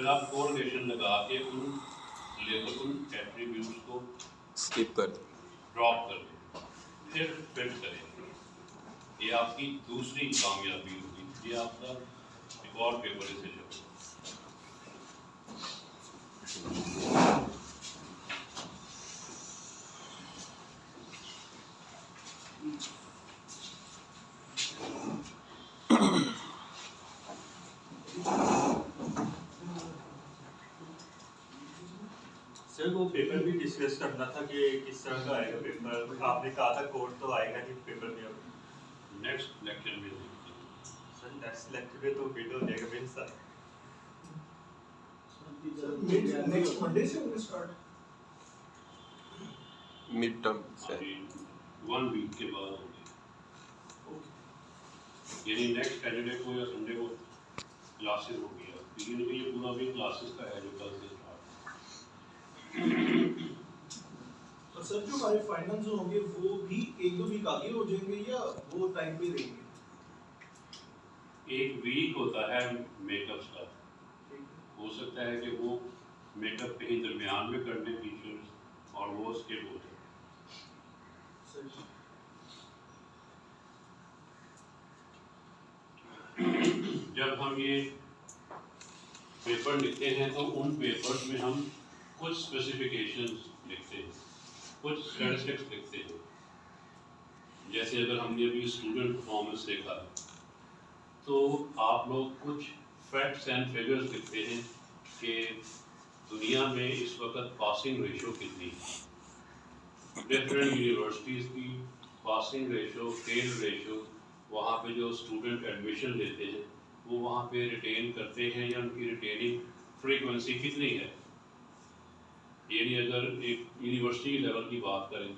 फिर आप कोरिलेशन लगा के उन एट्रीब्यूट्स को स्किप कर ड्रॉप कर दें, फिर फिट करें। ये आपकी दूसरी कामयाबी होगी। ये आपका एक और पेपर इसे जब सर वो पेपर भी डिस्कस करना था कि किस तरह का आएगा पेपर। आपने कहा था कोड तो आएगा नहीं पेपर में। अब नेक्स्ट लेक्चर में सर नेक्स्ट लेक्चर में तो वीडियो हो जाएगा मेरे साथ। नेक्स्ट मंडे से होगा स्टार्ट मिड टर्म से 1 वीक के बाद होगी, यानी नेक्स्ट सैटरडे को या संडे को क्लासेस होगी। लेकिन ये पूरा भी क्लासेस का है जो कल से स्टार्ट। तो सर जो हमारे फाइनल्स होंगे वो भी 1-2 वीक आगे हो जाएंगे या वो टाइम पे रहेंगे? 1 वीक होता है मेकअप्स का। हो सकता है कि वो मेकअप कहीं दरमियान में कर लें टीचर्स और वो स्किप हो जाए। जब हम ये पेपर लिखते हैं तो उन पेपर्स में हम कुछ स्पेसिफिकेशंस लिखते हैं, कुछ स्टैटिस्टिक्स लिखते हैं। जैसे अगर हमने अभी स्टूडेंट परफॉर्मेंस देखा तो आप लोग कुछ फैक्ट्स एंड फिगर्स लिखते हैं कि दुनिया में इस वक्त पासिंग रेशो कितनी है, डिफरेंट यूनिवर्सिटीज़ की पासिंग रेशो, फेल रेशो, वहाँ पे जो स्टूडेंट एडमिशन लेते हैं वो वहाँ पे रिटेन करते हैं या उनकी रिटेनिंग फ्रीक्वेंसी कितनी है। यानी अगर एक यूनिवर्सिटी लेवल की बात करें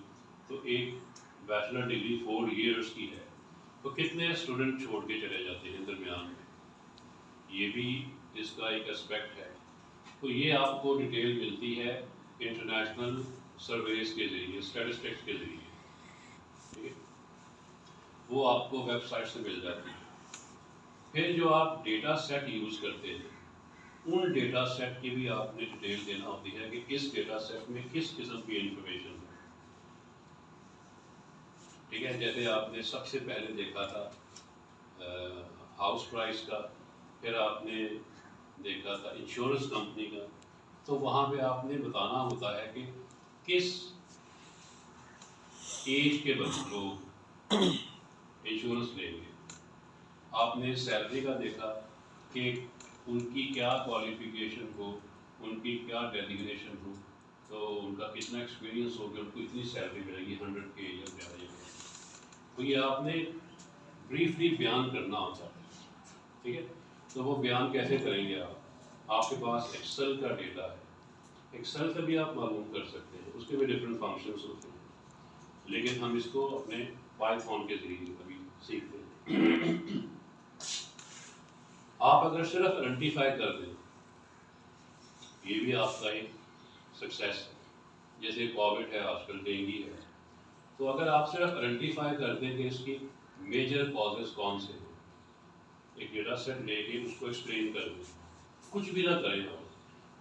तो एक बैचलर डिग्री 4 इयर्स की है तो कितने स्टूडेंट छोड़ के चले जाते हैं दरमियान में, ये भी इसका एक एस्पेक्ट है। तो ये आपको डिटेल मिलती है इंटरनेशनल सर्वेस के ज़रिए, स्टैटिस्टिक्स के ज़रिए, ठीक है, वो आपको वेबसाइट से मिल जाती है। फिर जो आप डेटा सेट यूज़ करते हैं उन डेटा सेट की भी आपने डिटेल देना होती है कि इस डेटा सेट में किस किस्म की इंफॉर्मेशन है, ठीक है। जैसे आपने सबसे पहले देखा था हाउस प्राइस का, फिर आपने देखा था इंश्योरेंस कंपनी का, तो वहाँ पे आपने बताना होता है कि किस एज के लोग इंश्योरेंस लेंगे। आपने सैलरी का देखा कि उनकी क्या क्वालिफिकेशन हो, उनकी क्या डेजिग्नेशन हो, तो उनका कितना एक्सपीरियंस हो गया, उनको इतनी सैलरी मिलेगी 100K या ज़्यादा। तो ये आपने ब्रीफली बयान करना होता है, ठीक है। तो वो बयान कैसे करेंगे आप? आपके पास एक्सेल का डेटा है, एक्सेल से भी आप मालूम कर सकते हैं, उसके भी डिफरेंट फंक्शंस होते हैं, लेकिन हम इसको अपने पाइथन के जरिए अभी सीखते हैं। आप अगर सिर्फ आइडेंटिफाई कर दें, ये भी आपका एक सक्सेस है। जैसे कोविड है आजकल, डेंगू है, तो अगर आप सिर्फ आइडेंटिफाई कर दें कि इसकी मेजर कॉजेज कौन से हैं, एक डेटा सेट लेके उसको एक्सप्लेन कर दें, कुछ भी ना करें आप,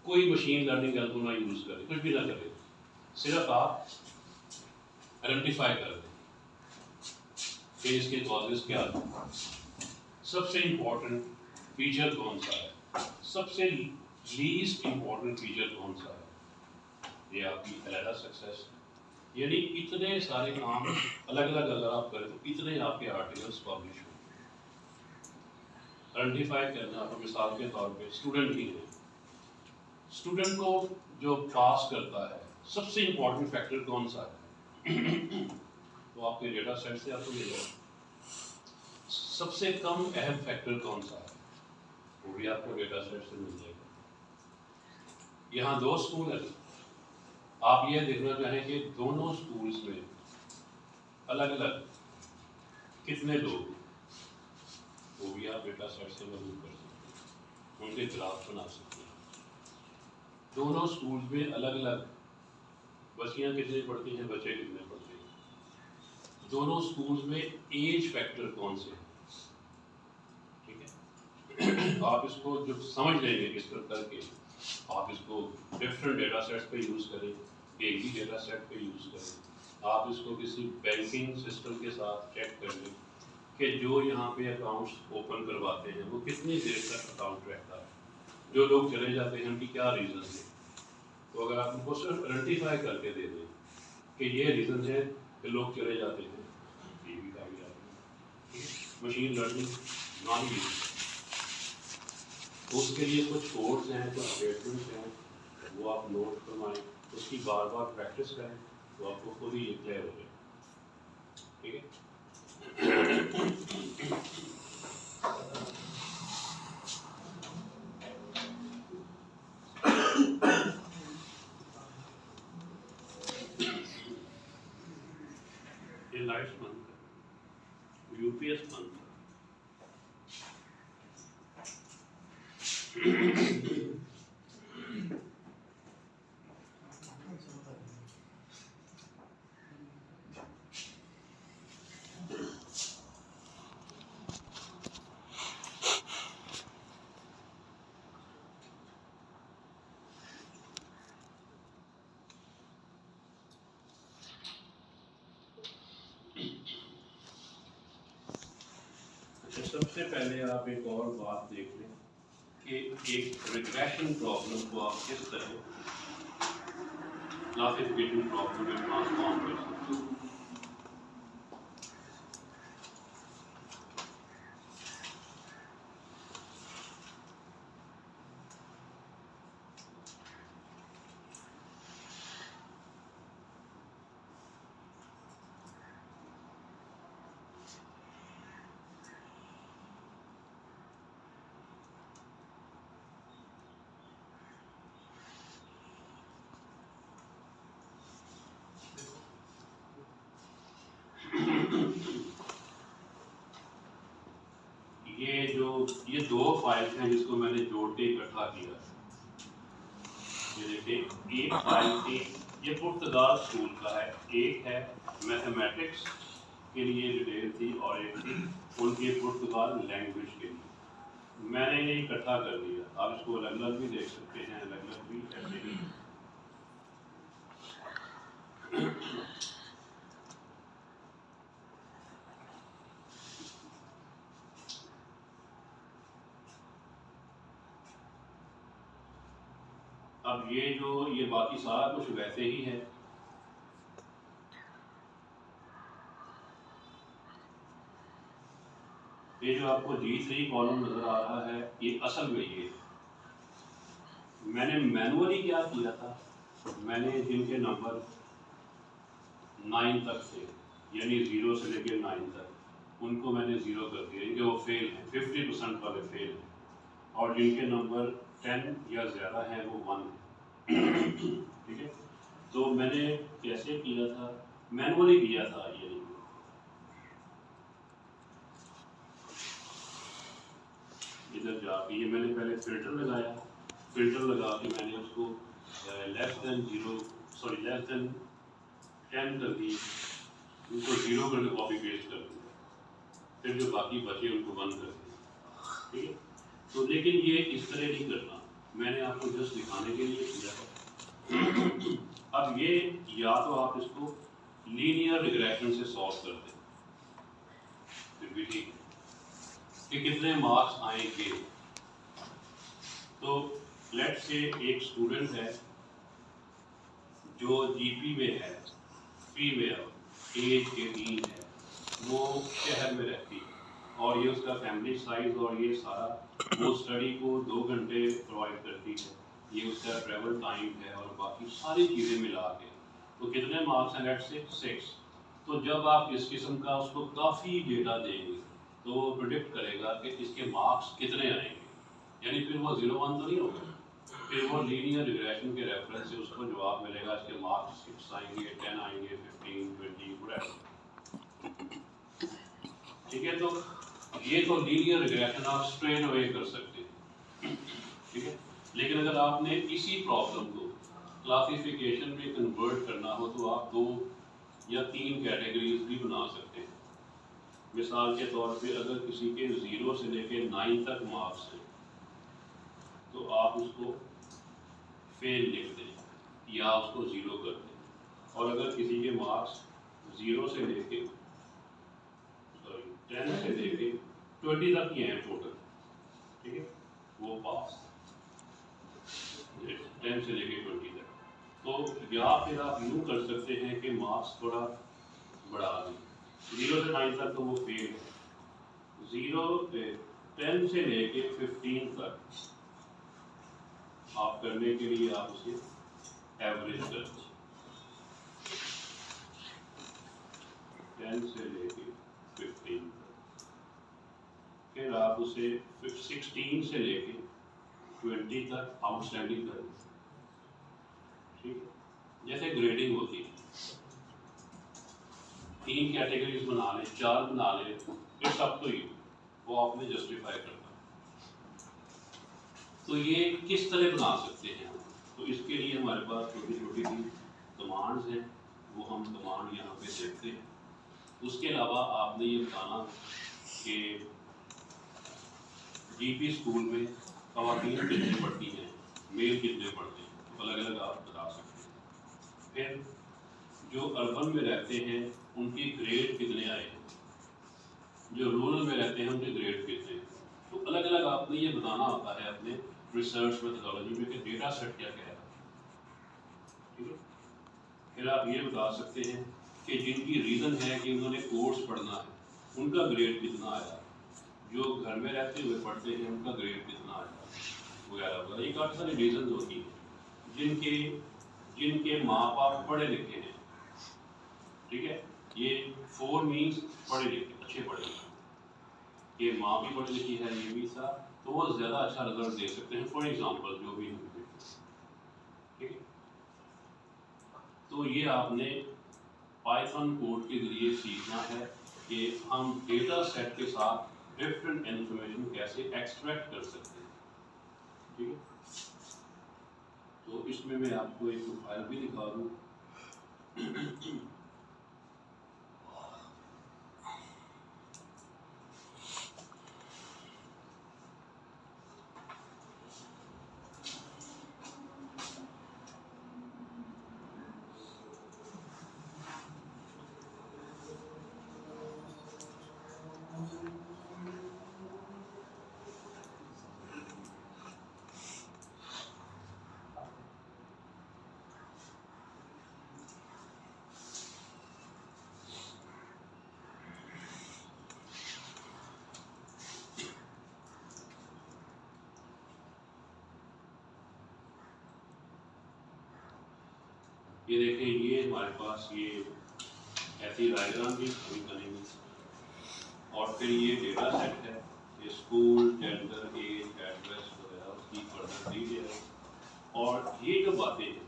कोई मशीन लर्निंग एल्गो ना यूज़ करें, कुछ भी ना करें, सिर्फ आप आइडेंटिफाई कर दें कि इसके कॉजेज क्या हैं, सबसे इम्पोर्टेंट फीचर कौन सा है, सबसे लीस्ट इम्पोर्टेंट फीचर कौन सा है, ये आपकी अलग सक्सेस है। यानी इतने सारे काम अलग अलग अगर आप करें तो इतने आपके आर्टिकल्स पब्लिश होंगे। आइडेंटिफाई करना, तो मिसाल के तौर पे स्टूडेंट ही है, स्टूडेंट को जो पास करता है सबसे इम्पोर्टेंट फैक्टर कौन सा है, तो आपके डेटा सेट से आपको मिल जाएगा। सबसे कम अहम फैक्टर कौन सा है, वो भी आपको डेटा सेट से मिल जाएगा। यहाँ 2 स्कूल है, आप ये देखना चाहें कि दोनों स्कूल्स में अलग अलग कितने लोग, वो भी आप डेटा सेट से मालूम कर सकते हैं, उनके ग्राफ बना सकते हैं। दोनों स्कूल्स में अलग अलग बच्चियाँ कितनी पढ़ती हैं, बच्चे कितने पढ़ते हैं, दोनों स्कूल्स में एज फैक्टर कौन से हैं, ठीक है। आप इसको जब समझ लेंगे किस तरह करके आप इसको डिफरेंट डेटा सेट्स पे यूज़ करें, एक ही डेटा सेट पे यूज़ करें, आप इसको किसी बैंकिंग सिस्टम के साथ चेक कर लें कि जो यहाँ पे अकाउंट्स ओपन करवाते हैं वो कितनी देर तक अकाउंट रहता है, जो लोग चले जाते हैं उनकी क्या रीज़न है। तो अगर आप उनको सिर्फ आइडेंटिफाई करके दे दें कि ये रीज़न है कि लोग चले जाते हैं, ये भी काफ़ी मशीन लर्निंग नॉन यूज। उसके लिए कुछ कोड्स हैं, कुछ स्टेटमेंट्स हैं, वो आप नोट करवाएं, उसकी बार बार प्रैक्टिस करें तो आपको खुद ही ये क्लियर हो जाए। ठीक है। ये लाइट्स बंद कर, यूपीएस बंद कर। सबसे पहले आप एक और बात देख लें कि एक रिग्रेशन प्रॉब्लम को आप किस तरह क्लासिफिकेशन प्रॉब्लम में ट्रांसफॉर्म कर सकते हैं। ये दो फाइल्स हैं जिसको मैंने जोड़ के इकट्ठा किया। ये देखिए, एक फाइल थी, ये पुर्तगाल स्कूल का है, एक है मैथमेटिक्स के लिए डिटेल थी और एक थी उनके पुर्तगाल लैंग्वेज के लिए। मैंने ये इकट्ठा कर दिया। आप इसको अलग अलग भी देख सकते हैं, अलग अलग भी ऐसे भी। अब ये बाकी सारा कुछ वैसे ही है। ये जो आपको G3 कॉलम नजर आ रहा है, ये असल में ये मैंने मैनुअली क्या किया था, मैंने जिनके नंबर 9 तक थे, यानी 0 से लेकर 9 तक, उनको मैंने 0 कर दिया, इनके वो फेल हैं, 50% वाले फेल हैं, और जिनके नंबर 10 या ज़्यादा हैं वो 1 है। ठीक है। तो मैंने कैसे किया था, मैनुअली किया था। ये इधर जाके ये मैंने पहले फिल्टर लगाया, फिल्टर लगा के मैंने उसको लेस देन 10 कर दी, उनको 0 करके कॉपी पेस्ट कर दिया, फिर जो बाकी बचे उनको 1 कर दिया। ठीक है। तो लेकिन ये इस तरह नहीं करना, मैंने आपको जस्ट दिखाने के लिए किया है। अब ये या तो आप इसको लीनियर रिग्रेशन से सॉल्व कर दें, फिर भी ठीक है कि कितने मार्क्स आएंगे। तो लेट्स से एक स्टूडेंट है जो जीपी में है, फीमेल, एज 18 है, वो शहर में रहती है और ये उसका फैमिली साइज और ये सारा, वो स्टडी को 2 घंटे प्रोवाइड करती है, ये उसका ट्रैवल टाइम है और बाकी सारी चीज़ें मिला के तो कितने मार्क्स हैं, लेट्स से 6। तो जब आप इस किस्म का उसको काफ़ी डेटा देंगे तो वो प्रिडिक्ट करेगा कि इसके मार्क्स कितने आएंगे, यानी फिर वो 0-1 तो नहीं होगा, फिर वो लीनियर रिग्रेशन के रेफरेंस से उसको जवाब मिलेगा, इसके मार्क्स 6 आएंगे, 10 आएंगे, 15, 20 व्हाटएवर। ठीक है। तो ये तो लीनियर रिग्रेशन आप स्ट्रेट अवे कर सकते हैं। ठीक है। लेकिन अगर आपने इसी प्रॉब्लम को क्लासिफिकेशन में कन्वर्ट करना हो तो आप 2 या 3 कैटेगरीज भी बना सकते हैं। मिसाल के तौर पे अगर किसी के 0 से लेकर 9 तक मार्क्स हैं तो आप उसको फेल लिख दें या उसको ज़ीरो कर दें। और अगर किसी के मार्क्स 0 से लेके 10 से लेके 20 तक ही हैं टोटल, ठीक है, वो पास 10 से लेके 20 तक। तो या फिर आप यूँ कर सकते हैं कि मार्क्स थोड़ा बढ़ा दें, 0 से 9 तक तो वो फेल है, 10 से लेके 15 तक आप करने के लिए आप उसे एवरेज कर दें, 10 से लेके 15 तक। फिर आप उसे 16 से लेके 20 तक आउटस्टैंडिंग कर दें, ठीक है। जैसे ग्रेडिंग होती है, 3 कैटेगरीज बना लें, 4 बना लें, इट्स अप टू यू, वो आपने जस्टिफाई करना। तो ये किस तरह बना सकते हैं हम? तो इसके लिए हमारे पास छोटी छोटी कमांड्स हैं, वो हम कमांड यहाँ पे देखते हैं। उसके अलावा आपने ये बताना कि जीपी स्कूल में ख़वातीन कितने पढ़ती हैं, मेल कितने पढ़ते हैं, अलग अलग आप बता सकते हैं। फिर जो अर्बन में रहते हैं उनकी ग्रेड कितने आए हैं, जो रूरल में रहते हैं उनके ग्रेड कितने हैं। तो अलग अलग आपने ये बताना होता है अपने रिसर्च मेथोडोलॉजी में कि डेटा सेट क्या क्या है, ठीक है। फिर आप ये बता सकते हैं कि जिनकी रीज़न है कि उन्होंने कोर्स पढ़ना है उनका ग्रेड कितना आया, जो घर में रहते हुए पढ़ते हैं उनका ग्रेड कितना आया, वगैरह वगैरह। ये काफ़ी सारी रीज़न होती हैं जिनके जिनके माँ बाप पढ़े लिखे हैं, ठीक है। ये 4 मीन्स पढ़े लिखे, अच्छे पढ़े लिखे, ये माँ भी पढ़ी लिखी है, ये भी था, तो वो ज़्यादा अच्छा रिजल्ट दे सकते हैं। फॉर एग्जांपल जो भी हम देखें, ठीक है। तो ये आपने पाइथन कोड के जरिए सीखना है कि हम डेटा सेट के साथ डिफरेंट इन्फॉर्मेशन कैसे एक्सट्रैक्ट कर सकते हैं, ठीक है। तो इसमें मैं आपको एक फाइल भी दिखा दूँ। ये देखें, ये हमारे पास ये ऐसी डायग्राम भी अभी बनेंगी, और फिर ये डेटा सेट है, ये स्कूल, जेंडर, एज, एड्रेस वगैरह उसकी फर्दर डिटेल। और ये जो बातें हैं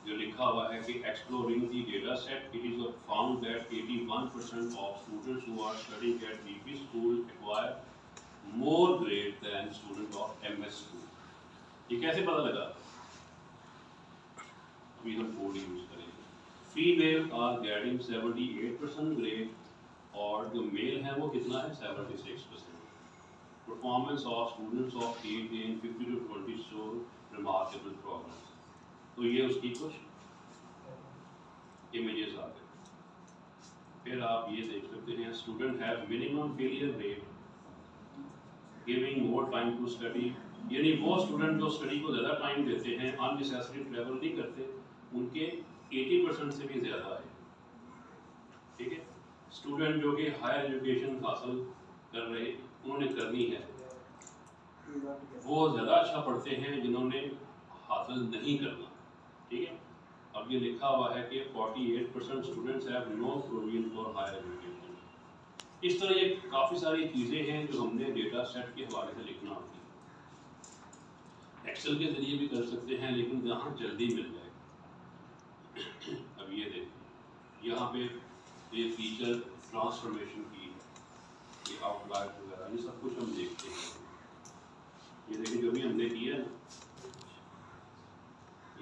जो लिखा हुआ है कि exploring the data set, it is found that 81% of students who are studying at VP school acquire more grade than student of MS school. ये कैसे पता लगा? अभी हम कोड यूज करेंगे। फीमेल आर गेटिंग 78% ग्रेड, और जो मेल है वो कितना है 76%। Performance of students of age in 50 to 20 show remarkable progress. तो ये उसकी कुछ इमेजेस आ गए। फिर आप ये देख सकते हैं, student have minimum failure rate, giving more time to study, यानी वो स्टूडेंट जो स्टडी को ज़्यादा टाइम देते हैं, अननेसेसरी ट्रैवल नहीं करते, उनके 80% से भी ज़्यादा है, ठीक है। स्टूडेंट जो कि हायर एजुकेशन हासिल कर रहे, उन्होंने करनी है, वो ज़्यादा अच्छा पढ़ते हैं जिन्होंने हासिल नहीं करना, ठीक है। अब ये लिखा हुआ है कि 48% students have no provision for higher education. इस तरह ये काफ़ी सारी चीज़ें हैं जो हमने डेटा सेट के हवाले से लिखना होती है। एक्सेल के जरिए भी कर सकते हैं, लेकिन जहाँ जल्दी मिल जाए। अब ये देखिए, यहाँ पे ये फीचर ट्रांसफॉर्मेशन की, ये आउटलाइन वगैरह, ये सब कुछ हम देखते हैं। ये देखिए जो भी हमने किया ना,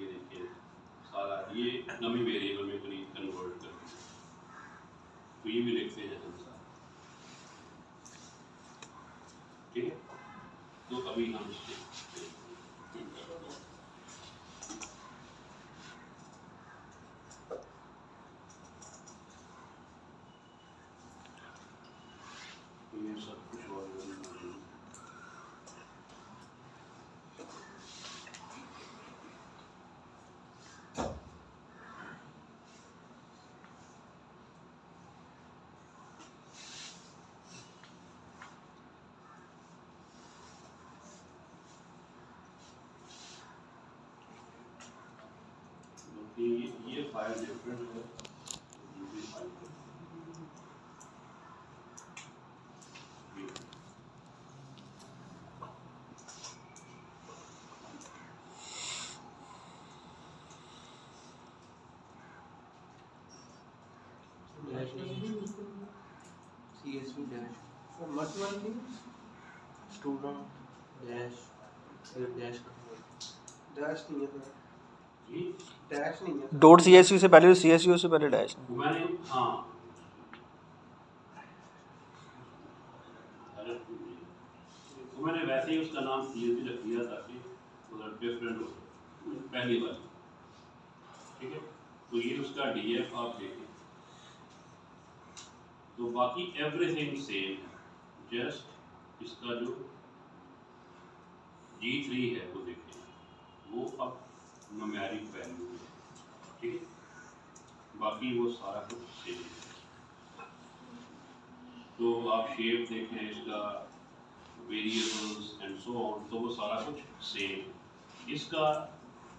ये देखिए सारा ये नमी वेरिएबल में कन्वर्ट कर दिया, तो ये भी लिखते हैं हम सारा, ठीक है। तो अभी हम इसके कि ये फाइल डिफरेंट है, दूसरी फाइल CSV dash मतलब student dash dash डैश नहीं है, जी। डैश नहीं है। डॉट CSU से पहले CSU से पहले डैश है। मैंने हाँ तो मैंने वैसे ही उसका नाम CSV रख दिया ताकि डिफरेंट हो पहली बार, ठीक है। तो ये उसका DF आप देखें तो बाकी एवरीथिंग सेम है, जस्ट इसका जो G3 है वो देखें, वो अब न्यूमेरिक वैल्यू है, ठीक है। बाकी वो सारा कुछ सेम है। तो आप शेप देखें इसका, वेरिएबल्स एंड सो ऑन, तो वो सारा कुछ सेम। इसका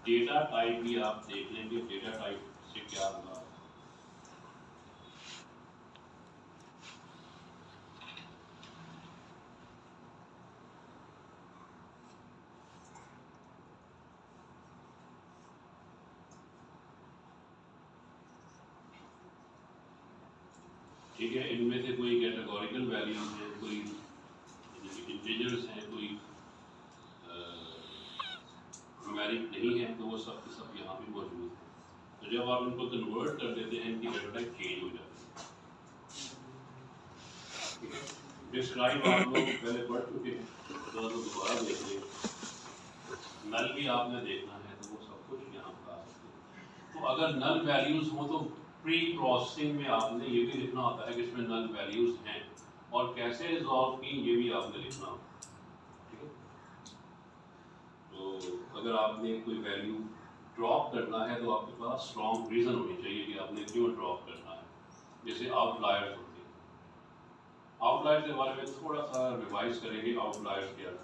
डेटा टाइप भी आप देख लेंगे, डेटा टाइप से क्या होगा। ठीक है, इनमें से कोई कैटेगोरिकल वैल्यूज हैं, कोई इंटीजर्स हैं, कोई न्यूमेरिक नहीं है, तो वो सब के सब यहाँ पे मौजूद है। तो जब आप इनको कन्वर्ट कर देते हैं इनकी डेटा टाइप चेंज हो जाती है। डिस्क्राइब आप लोग पहले पढ़ चुके हैं, तो दोबारा देख लें। नल भी आपने देखना है तो वो सब कुछ यहाँ पर आ सकते हैं। तो अगर नल वैल्यूज हो तो प्री प्रोसेसिंग में आपने ये भी लिखना होता है कि इसमें नल वैल्यूज हैं और कैसे रिजॉल्व की, ये भी आपने लिखना होता है, ठीक है। तो अगर आपने कोई वैल्यू ड्रॉप करना है तो आपके पास स्ट्रॉन्ग रीज़न होनी चाहिए कि आपने क्यों ड्रॉप करना है। जैसे आउटलायर्स होते हैं, आउटलायर्स के बारे में थोड़ा सा रिवाइज करेंगे। आउटलायर्स क्या है?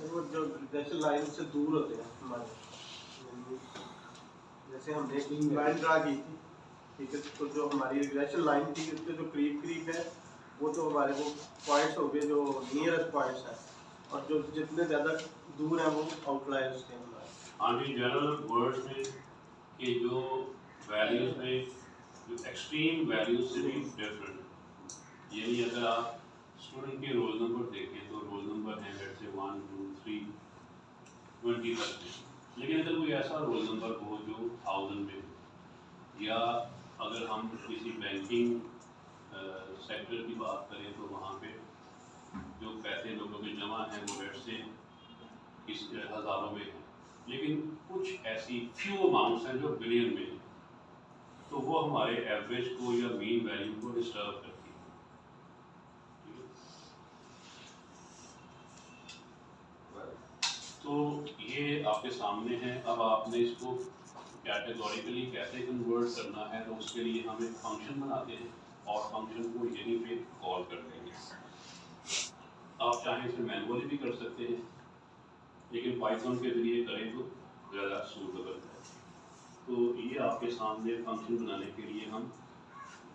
वो जो जैसे लाइन से दूर होते हैं हमारे, जैसे हमने एक लाइन ड्रा की थी, ठीक है, तो जो हमारी रिग्रेशन लाइन थी उसके जो करीब है वो तो हमारे वो पॉइंट्स हो गए जो नियरेस्ट पॉइंट्स हैं, और जो जितने ज़्यादा दूर हैं वो आउटलायर्स थे हमारे। हाँ जी, जनरल वर्ड्स में कि जो वैल्यूज में जो एक्सट्रीम वैल्यूज से भी डिफरेंट, यानी अगर आप स्टूडेंट के रोल नंबर देखें तो रोल नंबर है लेट्स से 1 2 3 20 तक है, लेकिन अगर कोई ऐसा रोल नंबर हो जो 1000 में हो, या अगर हम किसी बैंकिंग सेक्टर की बात करें तो वहाँ पे जो पैसे लोगों के जमा हैं वो लेट्स से इस हज़ारों में हैं, लेकिन कुछ ऐसी फ्यू अमाउंट्स हैं जो बिलियन में हैं, तो वो हमारे एवरेज को या मीन वैल्यू को डिस्टर्ब करती है, ठीक है। तो ये आपके सामने है। अब आपने इसको कैटेगोरिकली कैसे कन्वर्ट करना है, तो उसके लिए हम एक फंक्शन बनाते हैं और फंक्शन को यहीं पे कॉल कर देंगे। आप चाहें इसे मैनुअली भी कर सकते हैं, लेकिन पाइथन के जरिए करें तो ज़्यादा सूटेबल है। तो ये आपके सामने फंक्शन बनाने के लिए हम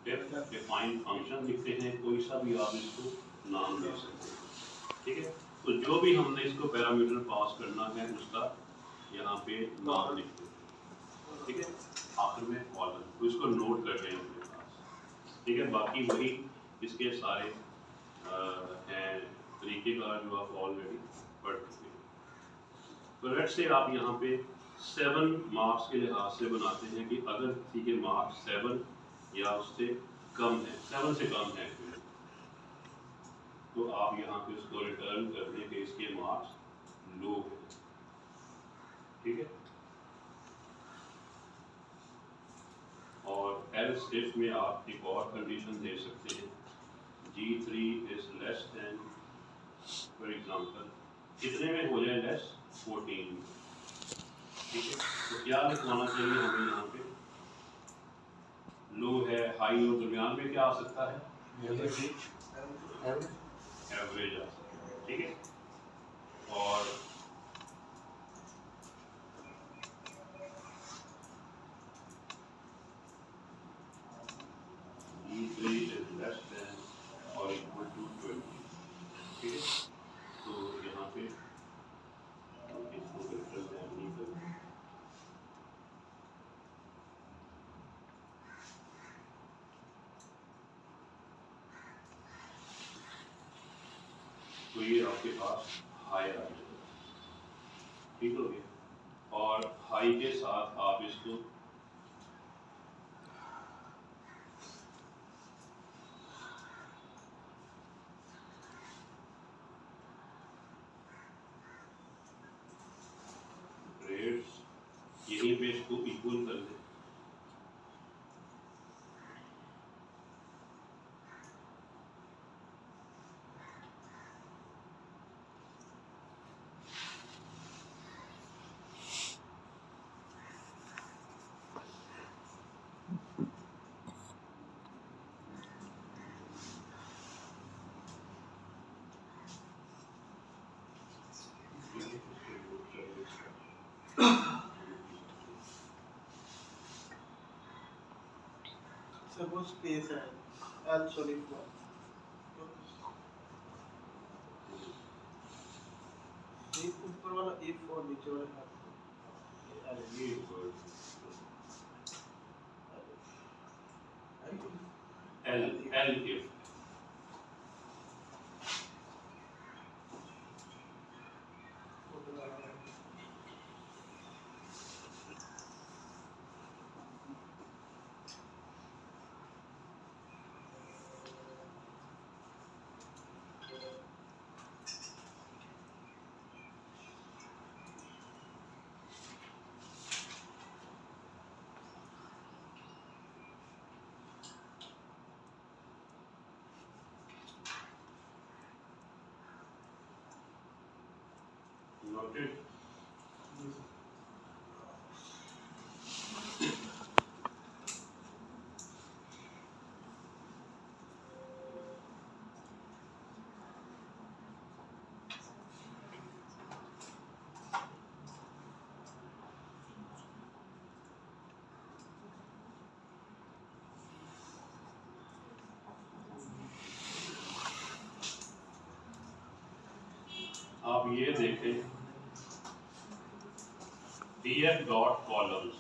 डिफाइन फंक्शन लिखते हैं, कोई सा भी आप इसको नाम दे सकते हैं, ठीक है। तो जो भी हमने इसको पैरामीटर पास करना है उसका यहाँ पे नाम लिखते हैं, ठीक है। आखिर में कॉलम, तो इसको नोट कर लें अपने पास, ठीक है। बाकी वही इसके सारे हैं तरीक़ेकार जो आप ऑलरेडी पढ़ चुके हैं। तो लेट्स से आप यहाँ पे 7 मार्क्स के लिहाज से बनाते हैं कि अगर किसी के मार्क्स 7 या उससे कम है, 7 से कम है, तो आप यहाँ पे उसको रिटर्न कर दें कि इसके मार्क्स लो है, ठीक है। और एल्स इफ में आप एक और कंडीशन दे सकते हैं, G3 is less than, for example कितने में हो जाए लेस, 14 में, ठीक है। तो क्या लिखवाना चाहिए हमें यहाँ पे, लो है, हाई और दरमियान में क्या आ सकता है? एवरेज आ सकता है, ठीक है। और E3 is less than or equal to 20, ठीक है। तो यहाँ पे हम इसको फिल्टर नहीं करेंगे। तो ये आपके पास हाई आ जाएगा, ठीक हो गया। और हाई के साथ आप इसको रेट्स यहीं पे इसको इक्वल कर दें। सपोज स्पेस है एल सॉरी एक ऊपर वाला इफ और नीचे वाला ये एल एल इफ नोटेड। आप ये देखें df डॉट कॉलम्स।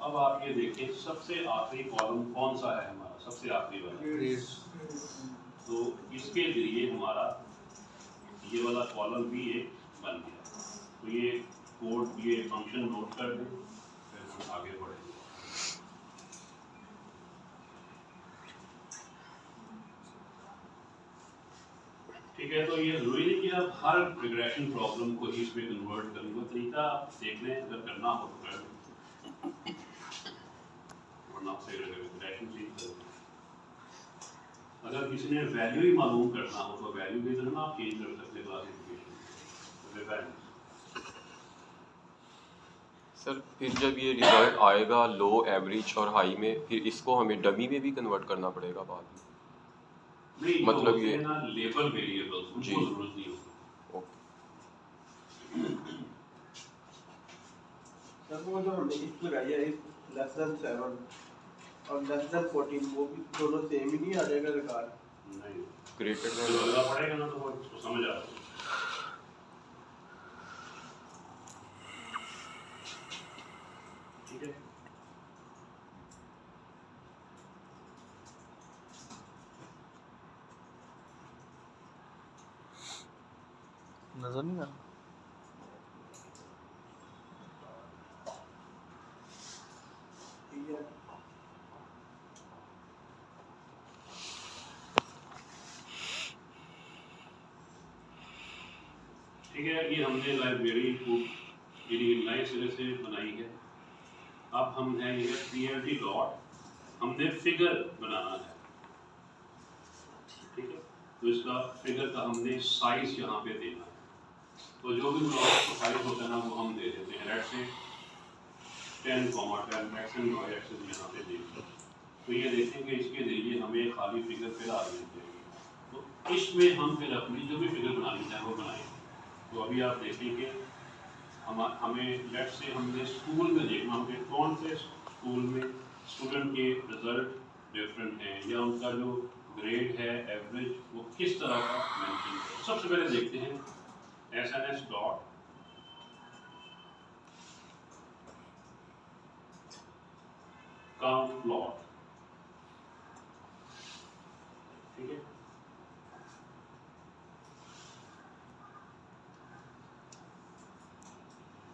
अब आप ये देखें सबसे आखिरी कॉलम कौन सा है हमारा, सबसे आखिरी वाला। तो इसके जरिए हमारा ये वाला कॉलम भी एक बन गया। तो ये कोड, ये फंक्शन नोट कर दें, फिर हम आगे बढ़ेंगे। ठीक है, तो ये जरूरी नहीं कि आप हर रिग्रेशन प्रॉब्लम को ही इसमें कन्वर्ट करें। वो तरीका आप देख लें, अगर करना हो तो कर लें, वरना आपसे रिग्रेशन सीख करें। अगर किसी ने वैल्यू ही मालूम करना हो तो वैल्यू भी जरूर आप चेंज कर सकते हैं क्लासिफिकेशन। सर फिर जब ये रिजल्ट आएगा लो, एवरेज और हाई में, फिर इसको हमें डमी में भी कन्वर्ट करना पड़ेगा बाद में? नहीं, मतलब ये ना लेबल वेरिएबल्स, जी। उनको जरूरत नहीं होती। ओके। सर वो जो हमने इफ लगाई है इफ लेस देन 7 और लेस देन 14 वो भी दोनों सेम ही नहीं आ जाएगा रिकॉर्ड? नहीं, ग्रेटर तो लगना पड़ेगा ना, तो वो उसको समझ आ जाएगा। ठीक है, नजर नहीं आ रहा। ठीक है। ठीक है, ये हमने लाइब्रेरी को ये नए सिरे से बनाई है। अब हम है ये PLT डॉट, हमने फिगर बनाना है। ठीक है, तो इसका फिगर का हमने साइज यहाँ पे देना है। तो जो भी ब्लॉक का साइज होता है ना, वो हम दे देते हैं। Let's say 10, 10 x and Y axis यहाँ पे देखिए, तो ये देखेंगे इसके जरिए हमें खाली फिगर फिर आ मिलते हैं, तो इसमें हम फिर अपनी जो भी फिगर बनानी चाहें वो बनाएंगे। तो अभी आप देखेंगे हमें लेट से हमने स्कूल में देखना होगा कौन से स्कूल में स्टूडेंट के रिजल्ट डिफरेंट हैं या उनका जो ग्रेड है एवरेज वो किस तरह का मेंशन है। सबसे पहले देखते हैं SNS डॉट काउंट प्लॉट, ठीक है।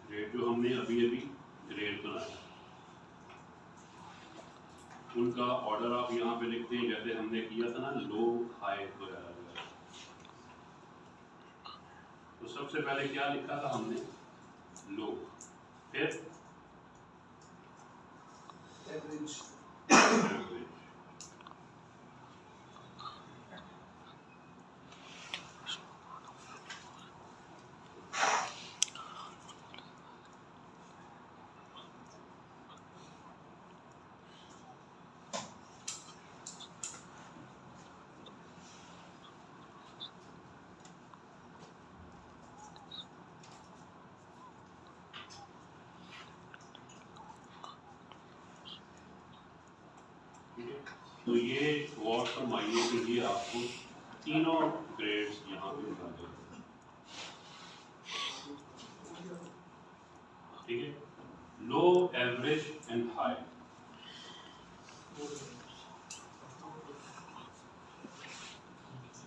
ग्रेड जो हमने अभी ग्रेड बनाया उनका ऑर्डर आप यहाँ पे लिखते हैं जैसे हमने किया था ना लो हाई वगैरह। तो सबसे पहले क्या लिखा था हमने लो, फिर एवरेज। तो ये वॉट और माइने के लिए आपको तीनों ग्रेड्स यहाँ पे बता दें, ठीक है। लो, एवरेज एंड हाई,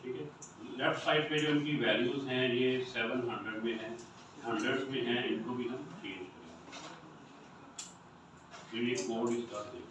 ठीक है। लेफ्ट साइड पे जो इनकी वैल्यूज हैं ये 700 में है, 100 में है, इनको भी हम चेंज करेंगे। तो ये कोड इसका देखेंगे।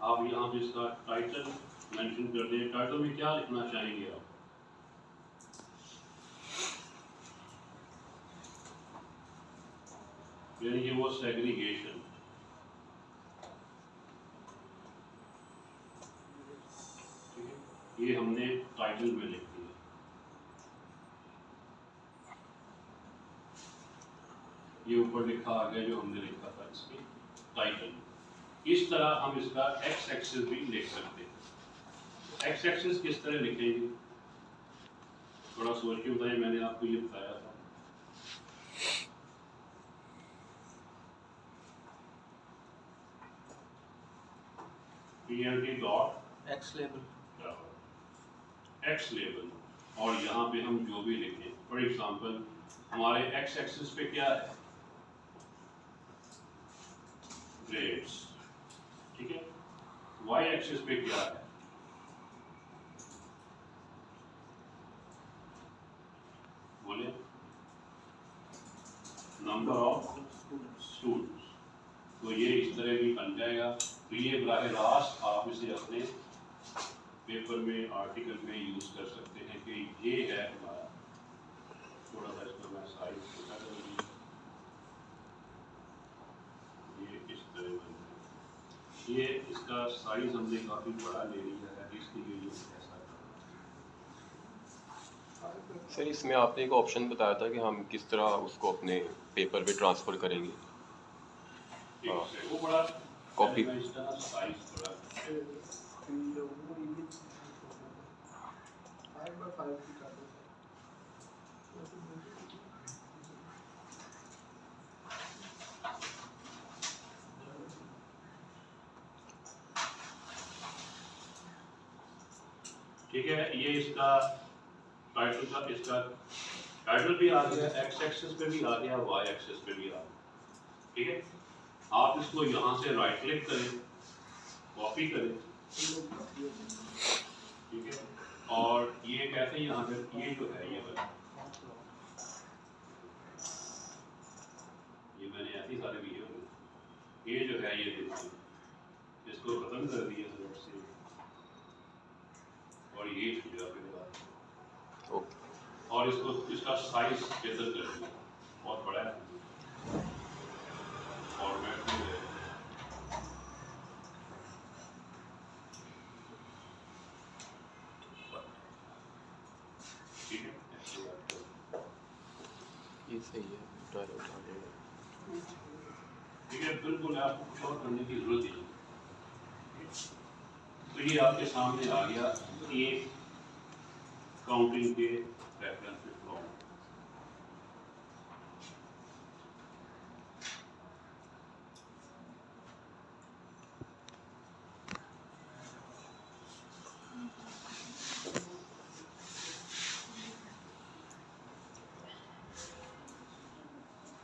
आप यहाँ पे इसका टाइटल मेंशन कर दें। टाइटल में क्या लिखना चाहेंगे आप? यानी कि वो सेग्रीगेशन, ये हमने टाइटल में लिख दिया। ये ऊपर लिखा आ गया जो हमने लिखा था इसके टाइटल। इस तरह हम इसका एक्स एक्सिस भी लिख सकते हैं। एक्स एक्सिस किस तरह लिखेंगे थोड़ा सोच के बताइए, मैंने आपको ये बताया था। PLT dot x label, x label, और यहाँ पे हम जो भी लिखें, फॉर एग्जांपल हमारे एक्स एक्सिस पे क्या है, ग्रेड्स, ठीक है। वाई एक्सिस पे क्या है, बोले नंबर ऑफ स्टूडेंट्स। तो ये इस तरह भी बन जाएगा। तो ये बराह रास्त आप इसे अपने पेपर में आर्टिकल में यूज कर सकते हैं कि ये है हमारा, थोड़ा सा इसका मैं साइज छोटा कर दूँ, ये इस तरह बन जाएगा। ये इसका साइज हमने काफ़ी बड़ा ले लिया है, इसलिए ये ऐसा सर इसमें आपने एक ऑप्शन बताया था कि हम किस तरह उसको अपने पेपर पे ट्रांसफ़र करेंगे। वो बड़ा कॉपी इसका ना साइज बड़ा ठीक है। ये इसका टाइटल का, इसका टाइटल भी आ गया, एक्स एक्सिस पे भी आ गया, वाई एक्सिस पे भी आ गया, ठीक है। आप इसको यहाँ से राइट क्लिक करें, कॉपी करें, ठीक है। और ये कहते हैं यहाँ पे ये जो है ये वाला, ये मैंने ऐसे ही सारे किए होंगे, ये जो है ये देखिए इसको खत्म कर दिया नोट से, और ये जो आपके बाद ओके और इसको इसका साइज बेहतर कर दिया, बहुत बड़ा है फॉर्मेट में है। ठीक है, ऐसे बात करो। ये सही है, ड्राइवर उठा देगा। ठीक है, बिल्कुल आपको कुछ और करने की जरूरत ही नहीं। तो ये आपके सामने आ गया एक काउंटिंग के रेफरेंस फॉर्म।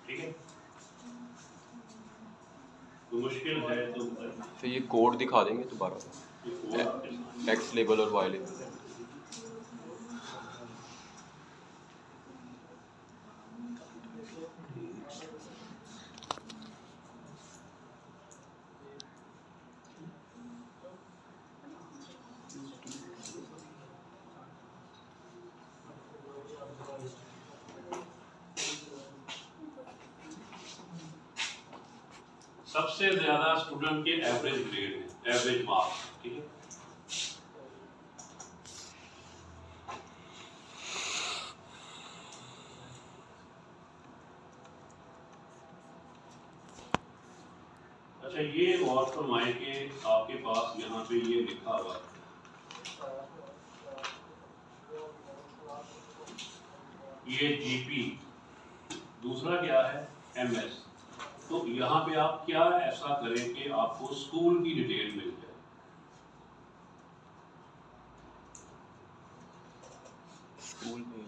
ठीक है, तो मुश्किल है तो फिर ये कोड दिखा देंगे दोबारा, ये कोड आपके सामने एक्स लेबल और वाई लेबल। सबसे ज्यादा स्टूडेंट के एवरेज ग्रेड है, एवरेज मार्क्स। ठीक है, अच्छा ये गौर फरमाए कि आपके पास यहाँ पे ये लिखा हुआ है, ये जीपी, दूसरा क्या है एमएस। तो यहाँ पे आप क्या ऐसा करें कि आपको स्कूल की डिटेल मिल जाए। स्कूल में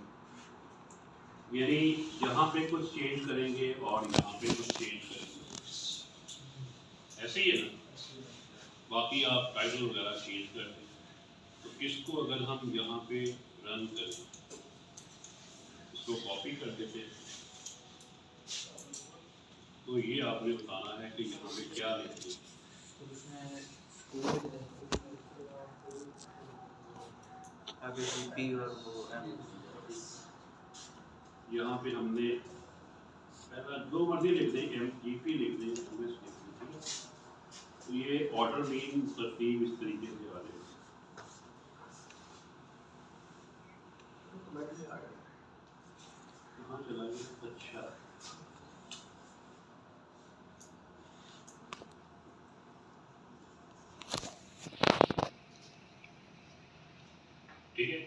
यानी यहाँ पे कुछ चेंज करेंगे और यहाँ पे कुछ चेंज करेंगे, ऐसे ही है ना। बाकी आप टाइटल वगैरह चेंज कर दें। तो इसको अगर हम यहाँ पे रन करें, इसको कॉपी कर देते हैं, तो ये आपने बताना है कि यहाँ पे क्या लिखें। आगे जीपी और वो एम। यहाँ पे हमने दो मर्जी लिख दें, एमजीपी लिख दें, एमएस लिख दें। ठीक है, तो ये ऑर्डर मीन तरतीब इस तरीके से आ जाएगी। कहाँ चला गया? अच्छा, ठीक है,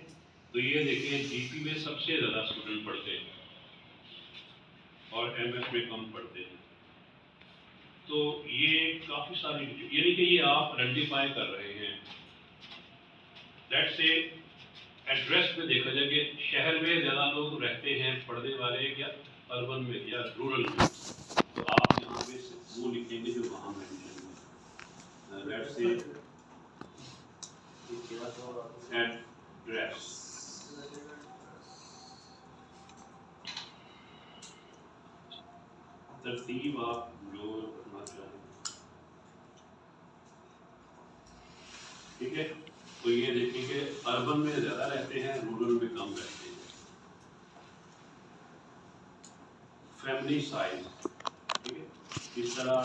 तो ये देखिए जीपी में सबसे ज़्यादा स्टूडेंट पढ़ते हैं और एमएस में कम पढ़ते हैं। तो ये काफ़ी सारी, यानी कि ये आप आइडेंटिफाई कर रहे हैं। लेट्स से एड्रेस में देखा जाए कि शहर में ज़्यादा लोग रहते हैं पढ़ने वाले या अर्बन में या रूरल में, तो आप यहाँ पे वो लिखेंगे जो वहाँ मेंशन है। लेट्स से एड्रेस, तरतीब आप जो रखना चाहें। ठीक है, तो ये देखिए कि अर्बन में ज़्यादा रहते हैं, रूरल में कम रहते हैं। फैमिली साइज, ठीक है, इस तरह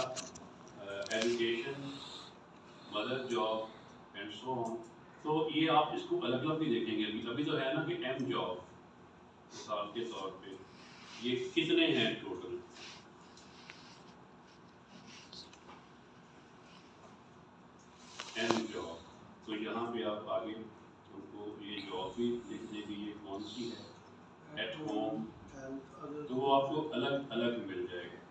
education, mother job and so on. तो ये आप इसको अलग अलग भी देखेंगे। अभी तो है ना कि एम जॉब, मिसाल के तौर पे ये कितने हैं टोटल। एम जॉब, तो यहाँ पे आप आगे उनको ये जॉब भी लिख देंगे, ये कौन सी है, एट होम, तो वो आपको अलग अलग मिल जाएगा।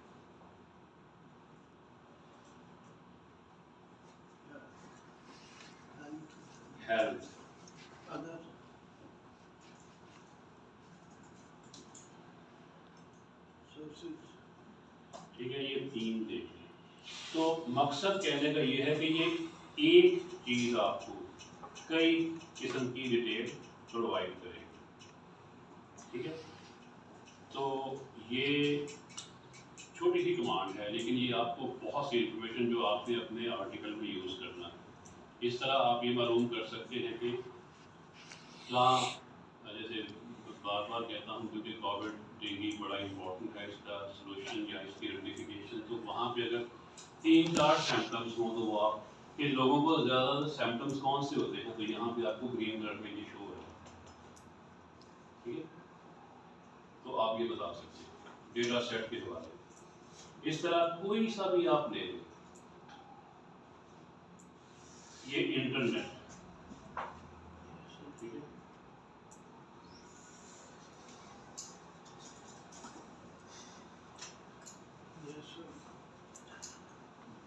हेल्थ, ठीक है, ये तीन देखिए। तो मकसद कहने का ये है कि ये एक चीज आपको कई किस्म की डिटेल प्रोवाइड करेगा। ठीक है, तो ये छोटी सी कमांड है, लेकिन ये आपको बहुत सी इंफॉर्मेशन जो आपने अपने आर्टिकल में यूज़ करना है। इस तरह आप ये मालूम कर सकते हैं कि जहाँ, जैसे बार बार कहता हूँ क्योंकि कोविड डेंगू बड़ा इंपॉर्टेंट है, इसका सोल्यूशन या इसकी रेक्टिफिकेशन, तो वहाँ पे अगर 3-4 सिम्टम्स हों तो वो आप कि लोगों को ज़्यादा सिम्टम्स कौन से होते हैं, तो यहाँ पे आपको ग्रीन कलर में ये शो है। ठीक है, तो आप ये बता सकते हैं डेटा सेट के हवाले। इस तरह कोई सा भी आप ले लें, ये इंटरनेट, ठीक है,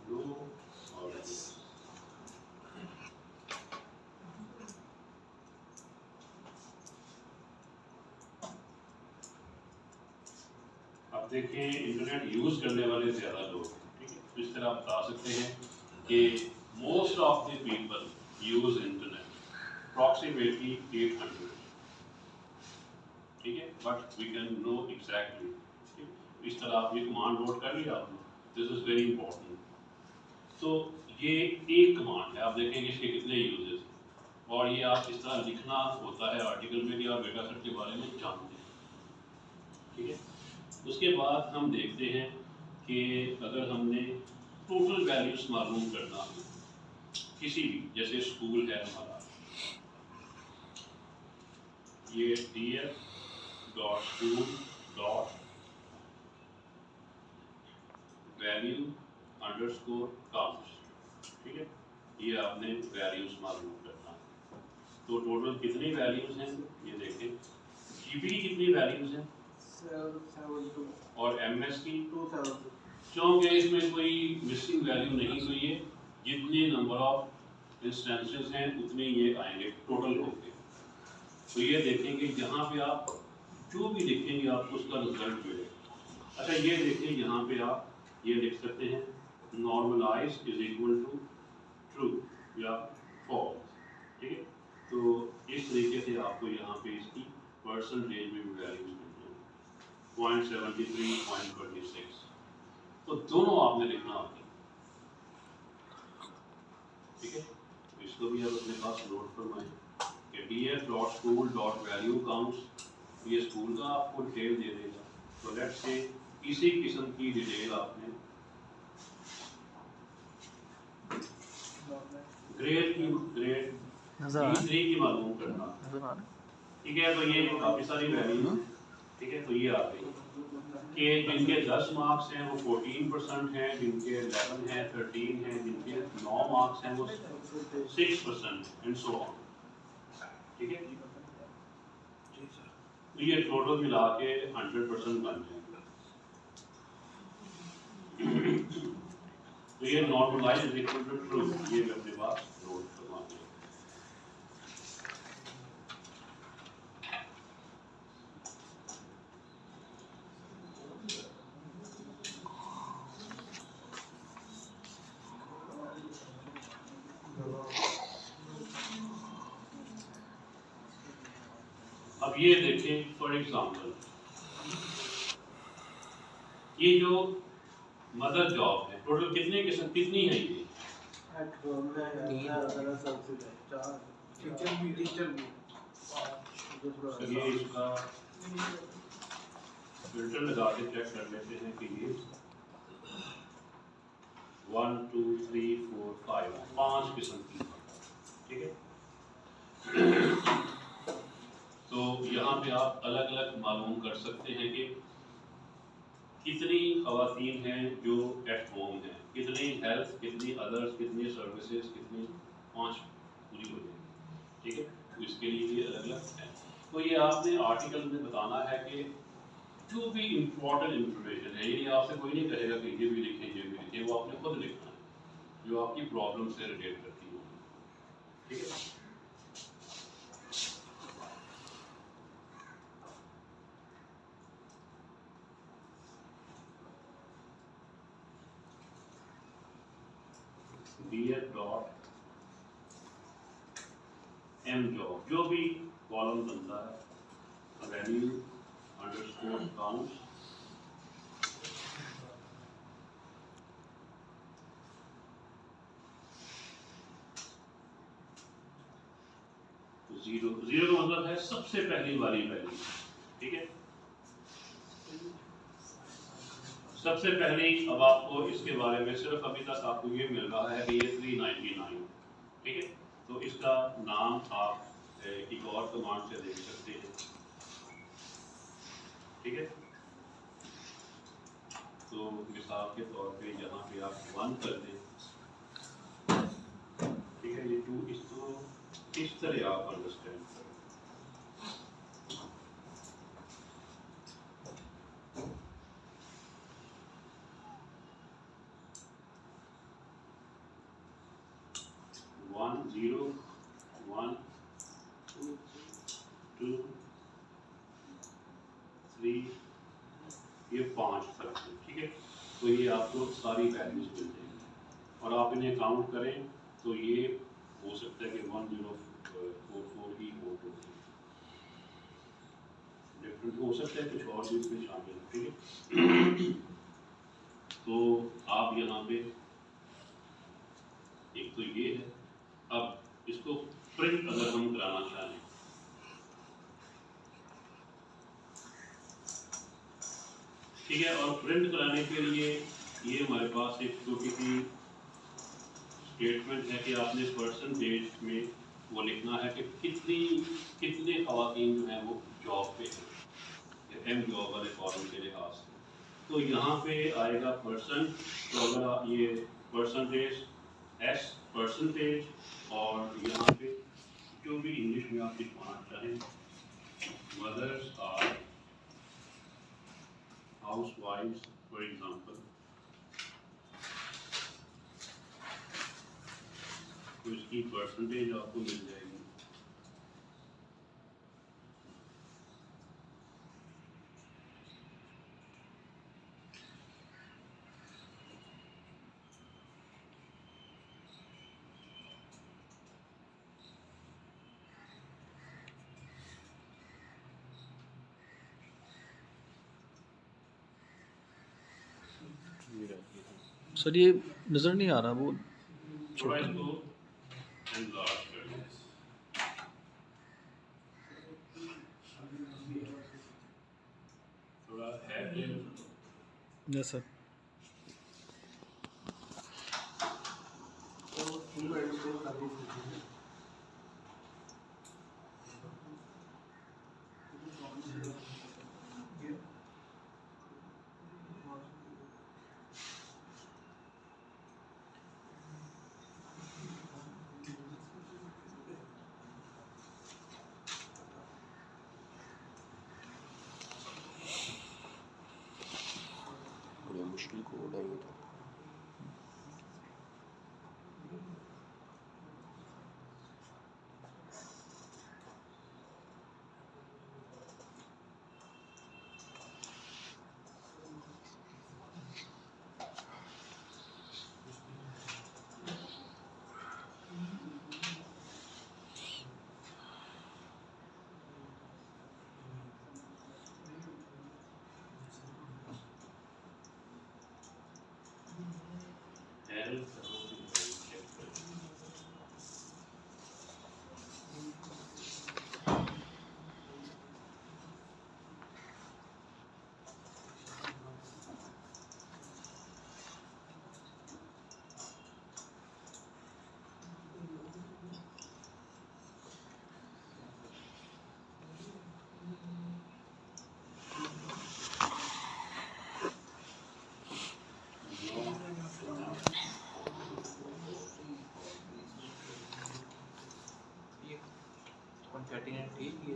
लो और अब देखिए इंटरनेट यूज़ करने वाले ज़्यादा लोग हैं। ठीक है, तो इस तरह आप बता सकते हैं कि most of the people use internet approximately 800। ठीक है, but we can know exactly. इस तरह आप ये कमांड नोट कर लिया आपने, दिस इज़ वेरी इंपॉर्टेंट। तो ये एक कमांड है, आप देखेंगे इसके कितने यूजेस हैं, और ये आप इस तरह लिखना होता है आर्टिकल में कि आप डेटा सेट के बारे में जानते हैं। ठीक है, उसके बाद हम देखते हैं कि अगर हमने टोटल वैल्यूज मालूम करना हो किसी भी, जैसे स्कूल है हमारा, ये df.school.value_counts। ठीक है, ये आपने वैल्यूज मालूम करना है। तो टोटल कितनी वैल्यूज हैं ये देखें, जीबी की कितनी वैल्यूज हैं 772 और एमएस की 272। क्योंकि इसमें कोई मिसिंग वैल्यू नहीं, तो ये जितने नंबर ऑफ इंस्टेंसेस हैं उतने ये आएंगे, टोटल होंगे। तो ये देखेंगे यहाँ पे आप जो भी लिखेंगे आपको उसका रिजल्ट मिलेगा। अच्छा ये देखिए यहाँ पे आप ये लिख सकते हैं normalize is equal to true या फॉल्स। ठीक है, तो इस तरीके से आपको यहाँ पे इसकी परसेंटेज में भी वैल्यूज मिल जाएंगी 0.73, 0.26। तो दोनों आपने लिखना होता है। ठीक है, तो इसको भी आप अपने पास नोट करवाएं कि df.school.value_counts, ये स्कूल का आपको डिटेल दे देगा। तो लेट्स से किसी किस्म की डिटेल आपने ग्रेड B3 की मालूम करना। ठीक है, तो ये काफ़ी सारी वैल्यूज हैं। ठीक है, तो ये आ गई कि जिनके 10 मार्क्स हैं वो 14% हैं, जिनके 11 हैं 13 हैं, जिनके 9 मार्क्स हैं वो 6% एंड सो ऑन। ठीक है, तो ये टोटल मिला के 100% बन जाएंगे। तो ये normalize is equal to true, ये मैं अपने पास नोट करवा दिया। अब ये देखें फॉर एग्जांपल, ये जो मदर जॉब है टोटल कितने किस्म कितनी है ये? चलिए इसका फिल्टर लगा के चेक कर लेते हैं कि ये 1 2 3 4 5 5 किस्म की। ठीक है, तो यहाँ पे आप अलग अलग मालूम कर सकते हैं कि कितनी ख़वातीन हैं जो एट होम हैं, कितनी हेल्थ, कितनी अदर्स, कितनी सर्विसेज, कितनी 5 पूरी हो जाएगी। ठीक है, तो इसके लिए भी अलग अलग है। तो ये आपने आर्टिकल में बताना है कि जो भी इम्पोर्टेंट इंफॉर्मेशन है, यानी आपसे कोई नहीं कहेगा कि ये भी लिखें ये भी लिखें, वो आपने खुद लिखना है जो आपकी प्रॉब्लम से रिलेट करती हो। ठीक है, df एम जॉब, जो भी कॉलम बनता है revenue underscore accounts, zero, zero का मतलब है सबसे पहली वाली वैल्यू, ठीक है। सबसे पहली, अब आपको इसके बारे में सिर्फ अभी तक आपको ये मिल रहा है कि ये 399, ठीक है। तो इसका नाम आप एक और कमांड से देख सकते हैं, ठीक है। तो मिसाल के तौर पे यहाँ पे आप 1 कर दें, ठीक है। ये 2 इसको इस तरह आप अंडरस्टैंड करें। वन, 0, 1, 2, 3, ये 5 तक, ठीक है। तो ये आपको सारी वैल्यूज मिल जाएंगी और आप इन्हें काउंट करें तो ये हो सकता है कि 1044 ही हो, डिफरेंट हो सकता है, कुछ और भी इसमें शामिल है, ठीक है। तो आप यहाँ पे एक तो ये है। अब इसको प्रिंट अगर हम कराना चाहें, ठीक है, और प्रिंट कराने के लिए ये हमारे पास एक छोटी सी स्टेटमेंट है कि आपने परसेंटेज में वो लिखना है कि कितने खवातीन जो हैं वो जॉब पे हैं, एम जॉब वाले कॉलम के लिहाज से। तो यहाँ पे आएगा परसेंट, तो अगर आप ये परसेंटेज एस परसेंटेज, और यहाँ पे जो भी इंग्लिश में आप लिखवाना चाहें, मदर्स आर हाउसवाइफ्स फॉर एग्जांपल, तो इसकी परसेंटेज आपको मिल जाएगी। सर ये नज़र नहीं आ रहा, वो थोड़ा छोटा इसको enlarge कर लें। थोड़ा है है सर। बड़ा मुश्किल कोड है ये तो। एरर करो, चेक करें। ये कॉन्फेटिनेट ठीक है।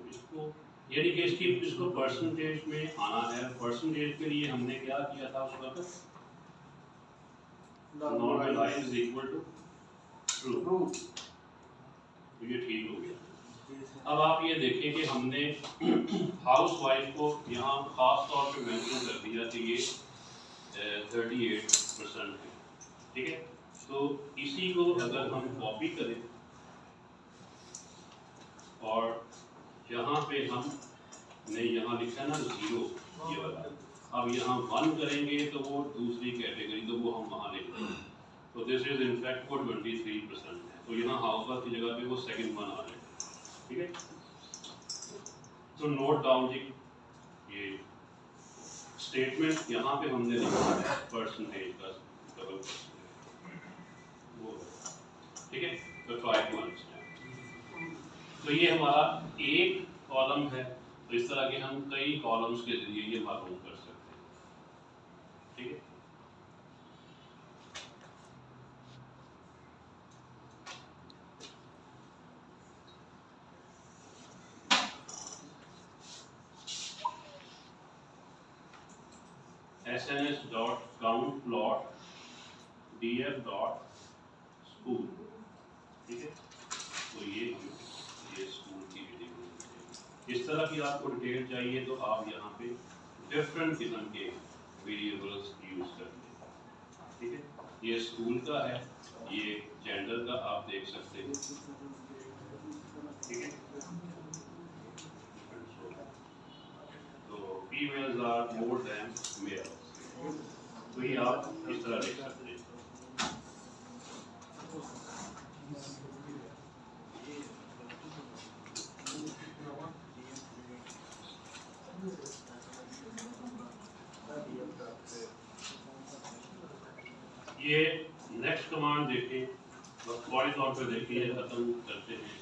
इसको यानी कि इसको परसेंटेज में आना है। परसेंटेज के लिए हमने क्या किया था उस वक्त, normalize is equal to true, तो ये ठीक हो गया। अब आप ये देखें कि हमने हाउस वाइफ को यहाँ खास तौर पे मेंशन कर दिया कि ये 38% है, ठीक है। तो इसी को अगर हम कॉपी करें और यहाँ पे हमने यहाँ लिखा ना 0 ये वाला, अब यहाँ 1 करेंगे तो वो दूसरी कैटेगरी, तो वो हम वहाँ लिख देंगे। तो दिस इज इनफैक्ट वो 23% है, तो यहाँ हाउस वाइफ की जगह पे वो सेकंड 1 आ जाएगा, ठीक है। तो नोट डाउन जी, ये स्टेटमेंट यहाँ पे हमने लिखा है परसेंटेज का डबल वो, ठीक है। तो ट्राई टू अंडरस्टैंड। तो ये हमारा एक कॉलम है, तो इस तरह के हम कई कॉलम्स के जरिए ये मालूम कर सकते हैं, ठीक है। sns.count.df.school, ठीक है। तो ये स्कूल की डिटेल, इस तरह की आपको डिटेल चाहिए तो आप यहाँ पे डिफरेंट किस्म के वेरिएबल्स यूज करते हैं, ठीक है। ये स्कूल का है, ये जेंडर का आप देख सकते हैं, ठीक है। तो females are more than males, तो ये आप इस तरह देख सकते हैं। ये नेक्स्ट कमांड देखें, फौरी तौर पर देखिए, खत्म करते हैं।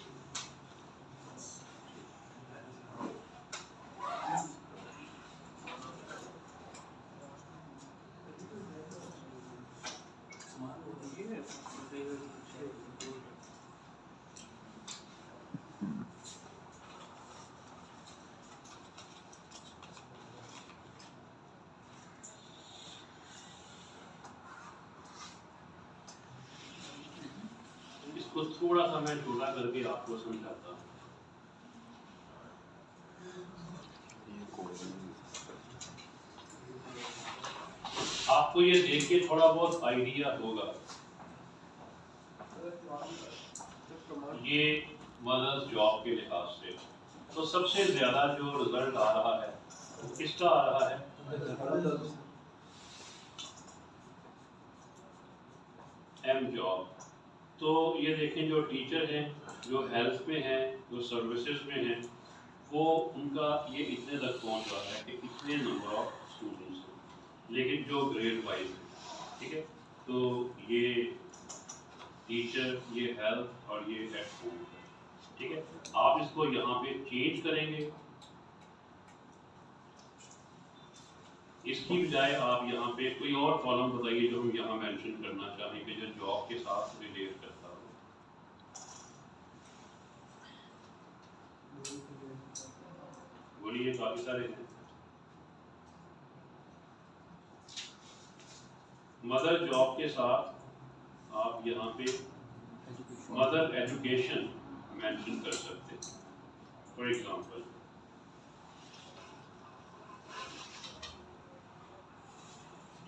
इसको थोड़ा सा मैं छोटा करके आपको समझाता हूँ। आपको ये देख के थोड़ा बहुत आइडिया होगा, ये मदर्स जॉब के लिहाज से तो सबसे ज्यादा जो रिजल्ट आ रहा है वो किसका आ रहा है? M job. तो ये देखें, जो टीचर हैं, जो हेल्थ में हैं, जो सर्विसेज में हैं, वो उनका ये इतने तक पहुंच रहा है कि इतने नंबर ऑफ स्टूडेंट्स हैं, लेकिन जो ग्रेड वाइज है, ठीक है। तो ये टीचर, ये हेल्थ और ये एट होम, ठीक है। आप इसको यहाँ पे चेंज करेंगे, इसकी बजाय आप यहाँ पे कोई और कॉलम बताइए जो हम यहाँ मेंशन करना चाहें कि जो जॉब के साथ रिलेट करता हो। बोलिए, काफी सारे हैं। मदर जॉब के साथ आप यहाँ पे मदर एजुकेशन मेंशन कर सकते हैं, फॉर एग्जांपल।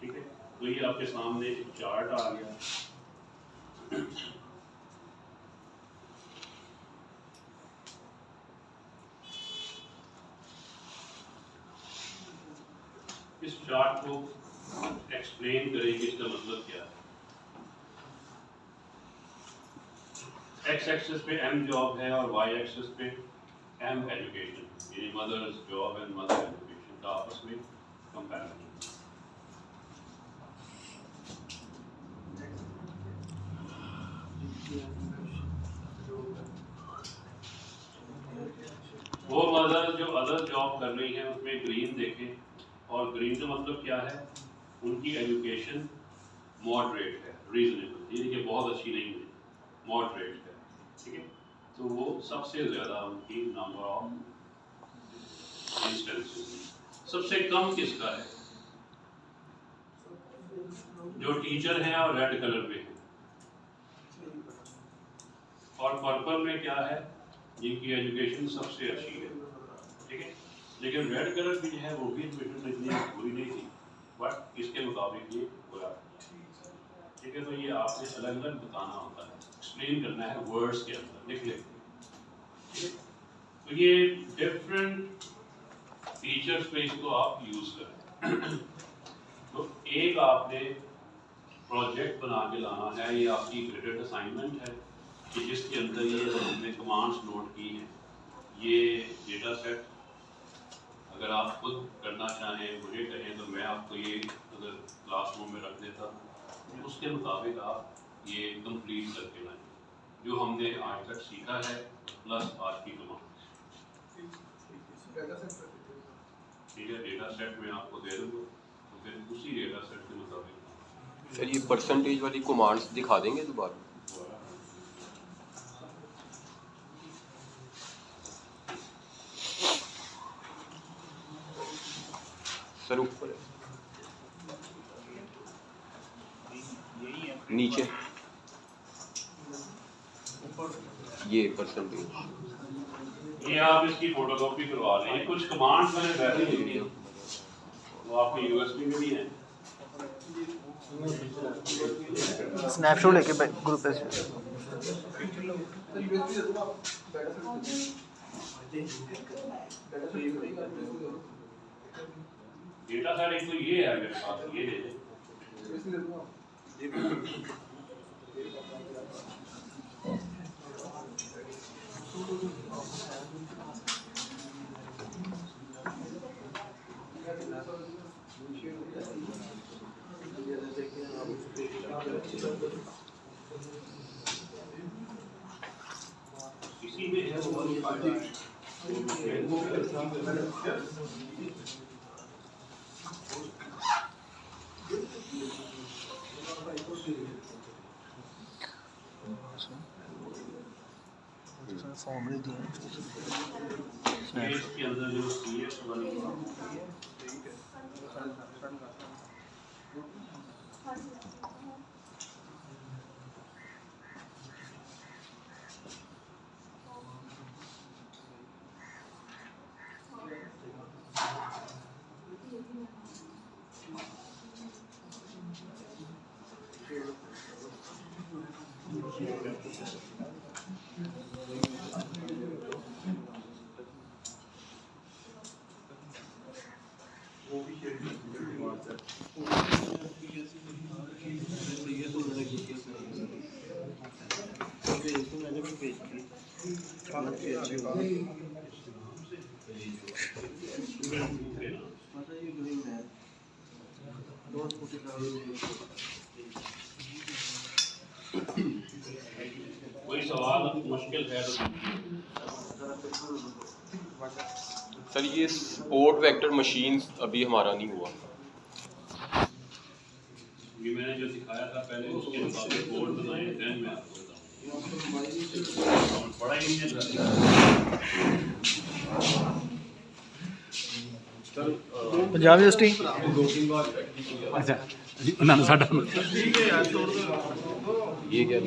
ठीक है, तो ये आपके सामने एक चार्ट आ गया। इस चार्ट को एक्सप्लेन करेंगे, इसका मतलब क्या है। एक्स एक्सिस पे एम जॉब है और वाई एक्सिस पे एम एजुकेशन, यानी mother's job and mother education का आपस में कंपैरिजन। अदर जॉब कर रही हैं उसमें ग्रीन देखें, और ग्रीन का मतलब क्या है, उनकी एजुकेशन मॉडरेट है, रीजनेबल, यानी कि बहुत अच्छी नहीं है, मॉडरेट है, ठीक है। तो वो सबसे ज़्यादा उनकी नंबर ऑफ इंस्टेंसेस। सबसे कम किसका है? जो टीचर हैं और रेड कलर में है, और पर्पल में क्या है, जिनकी एजुकेशन सबसे अच्छी है, ठीक है। लेकिन रेड कलर भी जो है वो भी एजुकेशन इतनी बुरी नहीं थी, बट इसके मुताबिक ये बुरा है, ठीक है। तो ये आपने अलग अलग बताना होता है, एक्सप्लेन करना है वर्ड्स के अंदर, लिख लेते हैं, ठीक है। तो ये डिफरेंट फीचर्स पे इसको आप यूज करें। तो एक आपने प्रोजेक्ट बना के लाना है, ये आपकी ग्रेडेड असाइनमेंट है कि जिसके अंदर ये हमने कमांड्स नोट की हैं, ये डेटा सेट अगर आप खुद करना चाहें, मुझे कहें तो मैं आपको ये अगर क्लासरूम में रख देता हूँ, उसके मुताबिक आप ये कंप्लीट करके लाएं जो हमने आज तक सीखा है, प्लस आज की कमांड्स, ठीक है। डेटा सेट में आपको दे दूँगा, तो फिर उसी डेटा सेट के मुताबिक सर ये परसेंटेज वाली कमांड्स दिखा देंगे दोबारा? सर ऊपर है, नीचे ये परसेंटेज, ये आप इसकी फोटोकॉपी करवा लें। कुछ कमांड्स मैंने वैसे ही लिखी हैं, वो आपके यूएसबी में भी हैं। स्नैपशॉट लेके ग्रुप पे डेटा सेट एक तो ये है मेरे पास, ये दे दें। इसी में है वो इसके अंदर जो CS वाली कोई सवाल मुश्किल है तो सर ये सपोर्ट वेक्टर मशीन्स अभी हमारा नहीं हुआ। ये मैंने जो दिखाया था पहले उसके मुताबिक बोर्ड बनाए, देन मैं आपको बताऊंगा। पढ़ा ही नहीं पंजाब यूनिवर्सिटी अच्छा ना साडा ये क्या